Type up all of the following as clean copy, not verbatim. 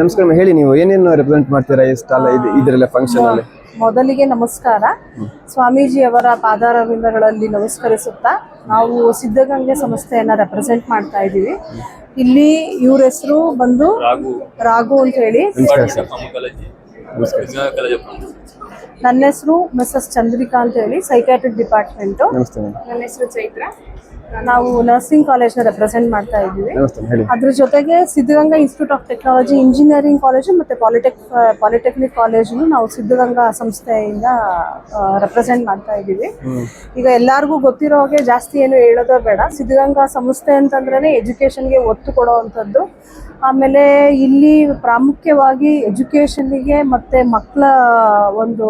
ನಮಸ್ಕಾರ ಹೇಳಿ, ನೀವು ಏನೇನು ರೆಪ್ರೆಸೆಂಟ್ ಮಾಡ್ತೀರಾ ಈ ಸ್ಟಾಲ್ ಇದರಲ್ಲ ಫಂಕ್ಷನ್ ಅಲ್ಲಿ? ಮೊದಲಿಗೆ ನಮಸ್ಕಾರ. ಸ್ವಾಮೀಜಿಯವರ ಪಾದಾರವಿಂದಗಳಲ್ಲಿ ನಮಸ್ಕರಿಸುತ್ತಾ ನಾವು ಸಿದ್ಧಗಂಗೆ ಸಂಸ್ಥೆಯನ್ನ ರೆಪ್ರೆಸೆಂಟ್ ಮಾಡ್ತಾ ಇದ್ದೀವಿ. ಇಲ್ಲಿ ಇವ್ರ ಹೆಸರು ಬಂದು ರಾಘು ಅಂತ ಹೇಳಿ. ನನ್ನ ಹೆಸರು ಮಿಸಸ್ ಚಂದ್ರಿಕಾ ಅಂತ ಹೇಳಿ, ಸೈಕ್ಯಾಟ್ರಿಕ್ ಡಿಪಾರ್ಟ್ಮೆಂಟ್. ನನ್ನ ಹೆಸರು ಚೈತ್ರ. ನಾವು ನರ್ಸಿಂಗ್ ಕಾಲೇಜ್ನ ರೆಪ್ರೆಸೆಂಟ್ ಮಾಡ್ತಾ ಇದ್ದೀವಿ. ಅದ್ರ ಜೊತೆಗೆ Siddaganga institute of technology engineering college ಮತ್ತು ಪಾಲಿಟೆಕ್ನಿಕ್ ಕಾಲೇಜನ್ನು ನಾವು ಸಿದ್ಧಗಂಗಾ ಸಂಸ್ಥೆಯಿಂದ ರೆಪ್ರೆಸೆಂಟ್ ಮಾಡ್ತಾ ಇದ್ದೀವಿ. ಈಗ ಎಲ್ಲರಿಗೂ ಗೊತ್ತಿರೋ ಹಾಗೆ ಜಾಸ್ತಿ ಏನು ಹೇಳೋದೇ ಬೇಡ. ಸಿದ್ಧಗಂಗಾ ಸಂಸ್ಥೆ ಅಂತಂದ್ರೆ ಎಜುಕೇಷನ್ಗೆ ಒತ್ತು ಕೊಡೋವಂಥದ್ದು. ಆಮೇಲೆ ಇಲ್ಲಿ ಪ್ರಾಮುಖ್ಯವಾಗಿ ಎಜುಕೇಷನ್ನಿಗೆ ಮತ್ತು ಮಕ್ಕಳ ಒಂದು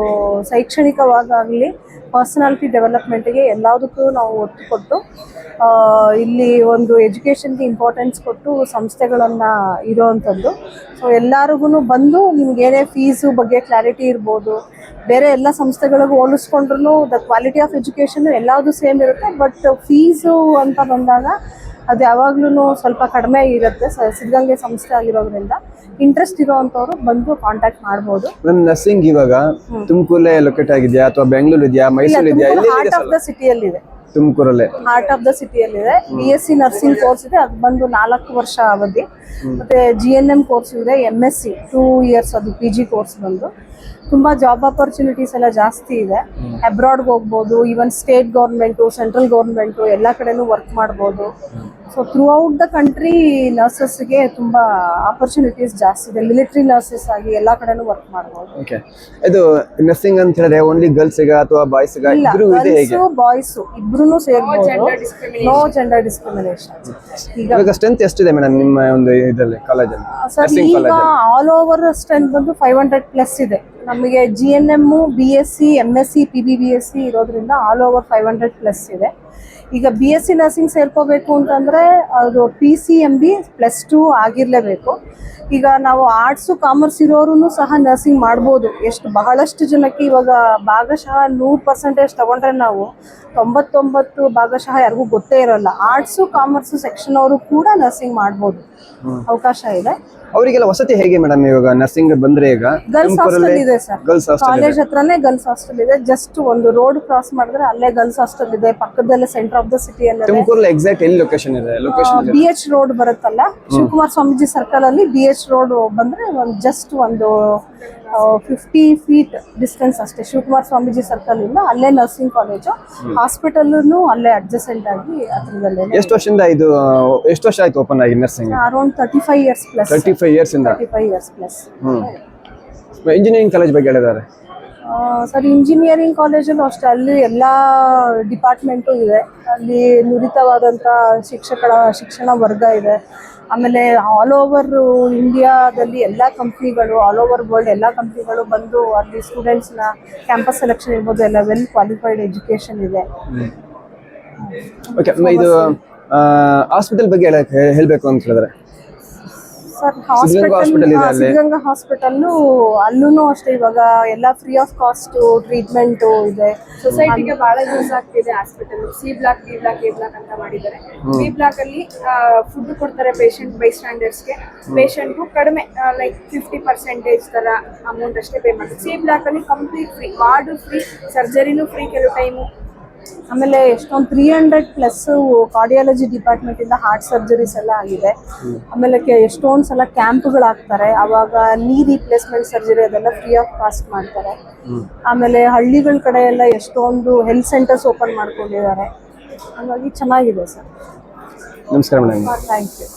ಶೈಕ್ಷಣಿಕವಾಗಲಿ ಪರ್ಸನಾಲಿಟಿ ಡೆವಲಪ್ಮೆಂಟ್ಗೆ ಎಲ್ಲದಕ್ಕೂ ನಾವು ಒತ್ತು ಕೊಟ್ಟು ಇಲ್ಲಿ ಒಂದು ಎಜುಕೇಷನ್ಗೆ ಇಂಪಾರ್ಟೆನ್ಸ್ ಕೊಟ್ಟು ಸಂಸ್ಥೆಗಳನ್ನು ಇರೋವಂಥದ್ದು. ಸೊ ಎಲ್ಲರಿಗೂ ಬಂದು ನಿಮ್ಗೇನೇ ಫೀಸು ಬಗ್ಗೆ ಕ್ಲಾರಿಟಿ ಇರ್ಬೋದು, ಬೇರೆ ಎಲ್ಲ ಸಂಸ್ಥೆಗಳಿಗೂ ಹೋಲಿಸ್ಕೊಂಡ್ರೂ ದ ಕ್ವಾಲಿಟಿ ಆಫ್ ಎಜುಕೇಷನ್ ಎಲ್ಲದೂ ಸೇಮ್ ಇರುತ್ತೆ. ಬಟ್ ಫೀಸು ಅಂತ ಬಂದಾಗ ಅದು ಯಾವಾಗ್ಲೂ ಸ್ವಲ್ಪ ಕಡಿಮೆ ಇರುತ್ತೆ. ಸಿದ್ಧಗಂಗೆ ಸಂಸ್ಥೆ ಆಗಿರೋದ್ರಿಂದ ಇಂಟ್ರೆಸ್ಟ್ ಇರೋವಂಥವ್ರು ಬಂದು ಕಾಂಟ್ಯಾಕ್ಟ್ ಮಾಡ್ಬೋದು. ನರ್ಸಿಂಗ್ ಇವಾಗ ತುಮಕೂರಲ್ಲೇ ಲೊಕೇಟ್ ಆಗಿದೆಯಾ ಅಥವಾ ಬೆಂಗಳೂರು ಇದೆಯಾ, ಮೈಸೂರು ಇದೆಯಾ? ಹಾರ್ಟ್ ಆಫ್ ದ ಸಿಟಿಯಲ್ಲಿದೆ. ತುಮಕೂರಲ್ಲೇ ಹಾರ್ಟ್ ಆಫ್ ದ ಸಿಟಿಯಲ್ಲಿದೆ. BSc ನರ್ಸಿಂಗ್ ಕೋರ್ಸ್ ಇದೆ, ಅದು ಬಂದು 4 ವರ್ಷ ಅವಧಿ. ಮತ್ತೆ GNM ಕೋರ್ಸ್ ಇದೆ, MSc 2 ಇಯರ್ಸ್, ಅದು PG ಕೋರ್ಸ್ ಬಂದು. ತುಂಬ ಜಾಬ್ ಆಪರ್ಚುನಿಟೀಸ್ ಎಲ್ಲ ಜಾಸ್ತಿ ಇದೆ. ಅಬ್ರಾಡ್ಗೆ ಹೋಗ್ಬೋದು, even state government, central government ಎಲ್ಲ ಕಡೆನೂ ವರ್ಕ್ ಮಾಡ್ಬೋದು. So throughout the country ನರ್ಸಸ್ಗೆ ತುಂಬ ಆಪರ್ಚುನಿಟೀಸ್ ಜಾಸ್ತಿ ಇದೆ. ಮಿಲಿಟರಿ ನರ್ಸಸ್ ಆಗಿ ಎಲ್ಲ ಕಡೆನೂ ವರ್ಕ್ ಮಾಡ್ಬೋದು. ಓಕೆ, ಇದು ನರ್ಸಿಂಗ್ ಅಂತ ಹೇಳಿದ್ರೆ ಓನ್ಲಿ ಗರ್ಲ್ಸ್ಗೆ ಅಥವಾ ಬಾಯ್ಸ್ಗೆ? ಗರ್ಲ್ಸು ಬಾಯ್ಸು ಇಬ್ರು ಸೇರ್ಬೋದು. No gender discrimination. ಈಗ ಸ್ಟ್ರೆಂತ್ ಎಷ್ಟಿದೆ ಮೇಡಮ್ ನಿಮ್ಮ ಒಂದು ಇದರಲ್ಲಿ ಕಾಲೇಜಲ್ಲಿ? ಸರ್, ಈಗ ಆಲ್ ಓವರ್ ಸ್ಟ್ರೆಂತ್ ಬಂದು 500+ ಇದೆ. ನಮಗೆ GNM, BSc, MSc, PBBSc ಇರೋದ್ರಿಂದ ಆಲ್ ಓವರ್ 500+ ಇದೆ. ಈಗ BSc ನರ್ಸಿಂಗ್ ಸೇರ್ಕೋಬೇಕು ಅಂತಂದರೆ ಅದು PCMB +2 ಆಗಿರಲೇಬೇಕು. ಈಗ ನಾವು ಆರ್ಟ್ಸು ಕಾಮರ್ಸ್ ಇರೋರು ಸಹ ನರ್ಸಿಂಗ್ ಮಾಡ್ಬೋದು. ಬಹಳಷ್ಟು ಜನಕ್ಕೆ ಇವಾಗ ಭಾಗಶಃ 100% ತಗೊಂಡ್ರೆ ನಾವು 99 ಭಾಗಶಃ ಯಾರಿಗೂ ಗೊತ್ತೇ ಇರೋಲ್ಲ. ಆರ್ಟ್ಸು ಕಾಮರ್ಸು ಸೆಕ್ಷನ್ ಅವರು ಕೂಡ ನರ್ಸಿಂಗ್ ಮಾಡ್ಬೋದು, ಅವಕಾಶ ಇದೆ. ಅವರಿಗೆಲ್ಲ ವಸತಿ ಹೇಗೆ ಮೇಡಮ್? ಇವಾಗ ನರ್ಸಿಂಗ್ ಬಂದ್ರೆ ಈಗ ಗರ್ಲ್ಸ್ ಹಾಸ್ಟೆಲ್ ಇದೆ ಸರ್, ಕಾಲೇಜ್ ಹತ್ರನೇ ಗರ್ಲ್ಸ್ ಹಾಸ್ಟೆಲ್ ಇದೆ. ಜಸ್ಟ್ ಒಂದು ರೋಡ್ ಕ್ರಾಸ್ ಮಾಡಿದ್ರೆ ಅಲ್ಲೇ ಗರ್ಲ್ಸ್ ಹಾಸ್ಟೆಲ್ ಇದೆ. ಪಕ್ಕದಲ್ಲೇ ಸೆಂಟರ್ ಆಫ್ ದ ಸಿಟಿ ಅಲ್ಲಿ ತುಮಕೂರಲ್ಲಿ ಎಕ್ಸಾಕ್ಟ್ ಎಲ್ಲಿ ಲೊಕೇಶನ್ ಇದೆ? BH ರೋಡ್ ಬರುತ್ತಲ್ಲ, ಶಿವಕುಮಾರ್ ಸ್ವಾಮೀಜಿ ಸರ್ಕಲ್ ಅಲ್ಲಿ BH ರೋಡ್ ಬಂದ್ರೆ ಜಸ್ಟ್ ಒಂದು 50 ಫೀಟ್ ಡಿಸ್ಟೆನ್ಸ್ ಅಷ್ಟೇ. ಶಿವಕುಮಾರ್ ಸ್ವಾಮೀಜಿ ಸರ್ಕಲ್ ಇಂದ ಅಲ್ಲೇ ನರ್ಸಿಂಗ್ ಕಾಲೇಜು, ಹಾಸ್ಪಿಟಲ್ನು ಅಲ್ಲೇ ಅಡ್ಜಸೆಂಟ್ ಆಗಿ ಹತ್ರದಲ್ಲೇ. ಎಷ್ಟು ವರ್ಷ ಆಯ್ತು ಓಪನ್ ಆಗಿ nursing? Around 35 years plus. 35 years ಇಂದ. 35 ಇಯರ್ಸ್ ಪ್ಲಸ್. ಇಂಜಿನಿಯರಿಂಗ್ ಕಾಲೇಜ್ ಬಗ್ಗೆ ಹೇಳಿದ್ದಾರೆ ಸರ್. ಇಂಜಿನಿಯರಿಂಗ್ ಕಾಲೇಜಲ್ಲೂ ಅಷ್ಟೇ, ಅಲ್ಲಿ ಎಲ್ಲ ಡಿಪಾರ್ಟ್ಮೆಂಟು ಇದೆ. ಅಲ್ಲಿ ನುರಿತವಾದಂಥ ಶಿಕ್ಷಣ ವರ್ಗ ಇದೆ. ಆಮೇಲೆ ಆಲ್ ಓವರ್ ಇಂಡಿಯಾದಲ್ಲಿ ಎಲ್ಲ ಕಂಪ್ನಿಗಳು, ಆಲ್ ಓವರ್ ವರ್ಲ್ಡ್ ಎಲ್ಲ ಕಂಪ್ನಿಗಳು ಬಂದು ಅಲ್ಲಿ ಸ್ಟೂಡೆಂಟ್ಸ್ನ ಕ್ಯಾಂಪಸ್ ಸೆಲೆಕ್ಷನ್ ಇರ್ಬೋದು, ಎಲ್ಲ ವೆಲ್ ಕ್ವಾಲಿಫೈಡ್ ಎಜುಕೇಷನ್ ಇದೆ. ಓಕೆ, ಇದು ಹಾಸ್ಪಿಟಲ್ ಬಗ್ಗೆ ಹೇಳಬೇಕು ಅಂತ ಹೇಳಿದ್ರೆ ಸರ್, ಸಿದ್ಧಗಂಗಾ ಹಾಸ್ಪಿಟಲ್ಲು ಅಲ್ಲೂ ಅಷ್ಟೇ ಇವಾಗ ಎಲ್ಲ ಫ್ರೀ ಆಫ್ ಕಾಸ್ಟ್ ಟ್ರೀಟ್ಮೆಂಟು ಇದೆ. ಸೊಸೈಟಿಗೆ ಬಹಳ ಯೂಸ್ ಆಗ್ತಿದೆ hospital. C block, D block, A block ಅಂತ ಮಾಡಿದ್ದಾರೆ. B ಬ್ಲಾಕ್ ಅಲ್ಲಿ ಫುಡ್ ಕೊಡ್ತಾರೆ ಪೇಷಂಟ್ ಬೈ ಸ್ಟ್ಯಾಂಡರ್ಡ್ಸ್ಗೆ. ಪೇಷಂಟು ಕಡಿಮೆ ಲೈಕ್ 50% ತರ ಅಮೌಂಟ್ ಅಷ್ಟೇ ಪೇ ಮಾಡ್ತಾರೆ. C ಬ್ಲಾಕ್ ಅಲ್ಲಿ ಕಂಪ್ಲೀಟ್ ಫ್ರೀ, ವಾರ್ಡು ಫ್ರೀ, ಸರ್ಜರಿನೂ ಫ್ರೀ ಕೆಲವು ಟೈಮು. ಆಮೇಲೆ ಎಷ್ಟೊಂದು 300+ ಕಾರ್ಡಿಯಾಲಜಿ ಡಿಪಾರ್ಟ್ಮೆಂಟಿಂದ ಹಾರ್ಟ್ ಸರ್ಜರೀಸ್ ಎಲ್ಲ ಆಗಿದೆ. ಆಮೇಲೆ ಎಷ್ಟೊಂದು ಸಲ ಕ್ಯಾಂಪ್ಗಳಾಗ್ತಾರೆ, ಅವಾಗ ನೀ ರೀಪ್ಲೇಸ್ಮೆಂಟ್ ಸರ್ಜರಿ ಅದೆಲ್ಲ ಫ್ರೀ ಆಫ್ ಕಾಸ್ಟ್ ಮಾಡ್ತಾರೆ. ಆಮೇಲೆ ಹಳ್ಳಿಗಳ ಕಡೆ ಎಲ್ಲ ಎಷ್ಟೊಂದು ಹೆಲ್ತ್ ಸೆಂಟರ್ಸ್ ಓಪನ್ ಮಾಡ್ಕೊಂಡಿದ್ದಾರೆ. ಹಾಗಾಗಿ ಚೆನ್ನಾಗಿದೆ ಸರ್. ನಮಸ್ಕಾರ ಮೇಡಮ್. Thank you.